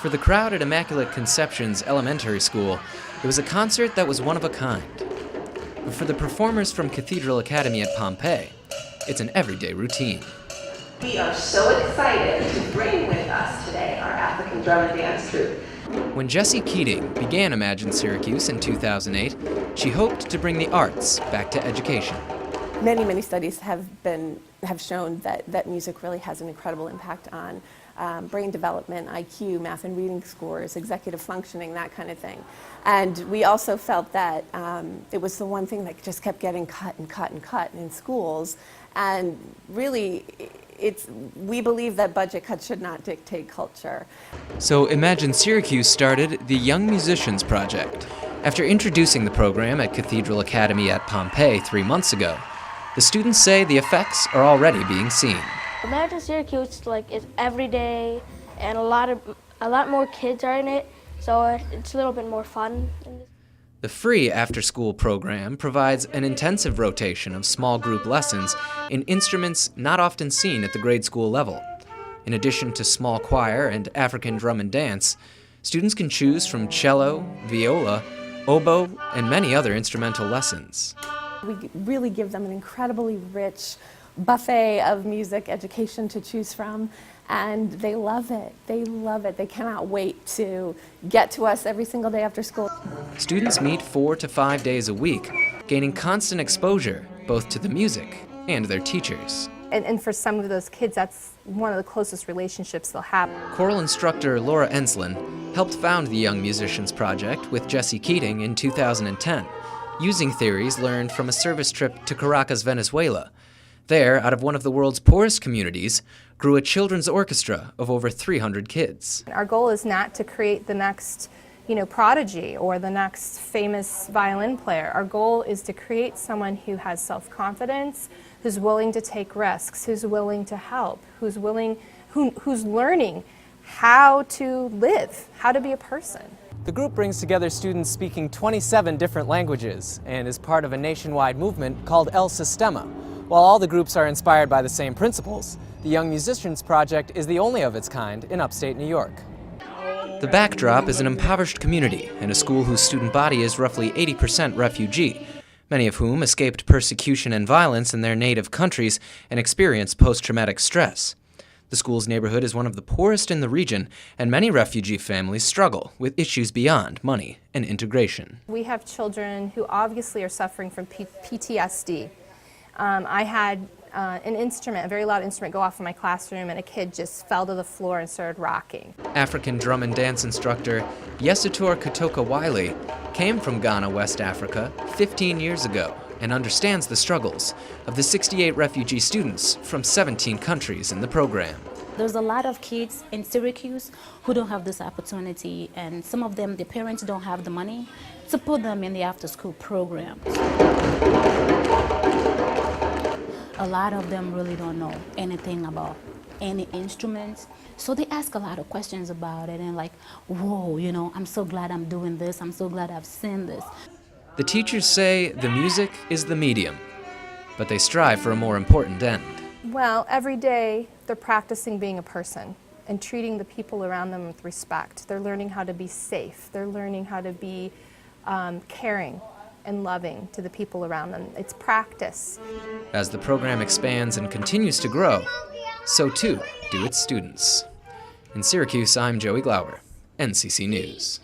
For the crowd at Immaculate Conception's elementary school, it was a concert that was one of a kind. But for the performers from Cathedral Academy at Pompeii, it's an everyday routine. We are so excited to bring with us today our African drum and dance troupe. When Jessie Keating began Imagine Syracuse in 2008, she hoped to bring the arts back to education. Many studies have shown that music really has an incredible impact on brain development, IQ, math and reading scores, executive functioning, that kind of thing. And we also felt that it was the one thing that just kept getting cut in schools. And really, we believe that budget cuts should not dictate culture. So Imagine Syracuse started the Young Musicians Project. After introducing the program at Cathedral Academy at Pompeii 3 months ago, the students say the effects are already being seen. Imagine Syracuse is every day, and a lot more kids are in it, so it's a little bit more fun. The free after-school program provides an intensive rotation of small group lessons in instruments not often seen at the grade school level. In addition to small choir and African drum and dance, students can choose from cello, viola, oboe, and many other instrumental lessons. We really give them an incredibly rich buffet of music education to choose from, and they love it. They love it. They cannot wait to get to us every single day after school. Students meet 4 to 5 days a week, gaining constant exposure both to the music and their teachers. And for some of those kids, that's one of the closest relationships they'll have. Choral instructor Laura Enslin helped found the Young Musicians Project with Jessie Keating in 2010, using theories learned from a service trip to Caracas, Venezuela. There, out of one of the world's poorest communities, grew a children's orchestra of over 300 kids. Our goal is not to create the next, prodigy or the next famous violin player. Our goal is to create someone who has self-confidence, who's willing to take risks, who's willing to help, who's learning how to live, how to be a person. The group brings together students speaking 27 different languages and is part of a nationwide movement called El Sistema. While all the groups are inspired by the same principles, the Young Musicians Project is the only of its kind in upstate New York. The backdrop is an impoverished community and a school whose student body is roughly 80% refugee, many of whom escaped persecution and violence in their native countries and experienced post-traumatic stress. The school's neighborhood is one of the poorest in the region, and many refugee families struggle with issues beyond money and integration. We have children who obviously are suffering from PTSD. I had a very loud instrument go off in my classroom, and a kid just fell to the floor and started rocking. African drum and dance instructor Yesutor Katoka Wiley came from Ghana, West Africa, 15 years ago and understands the struggles of the 68 refugee students from 17 countries in the program. There's a lot of kids in Syracuse who don't have this opportunity, and some of them, their parents don't have the money to put them in the after-school program. A lot of them really don't know anything about any instruments, so they ask a lot of questions about it and whoa, I'm so glad I'm doing this, I'm so glad I've seen this. The teachers say the music is the medium, but they strive for a more important end. Well, every day they're practicing being a person and treating the people around them with respect. They're learning how to be safe. They're learning how to be caring and loving to the people around them. It's practice. As the program expands and continues to grow, so too do its students. In Syracuse, I'm Joey Glauber, NCC News.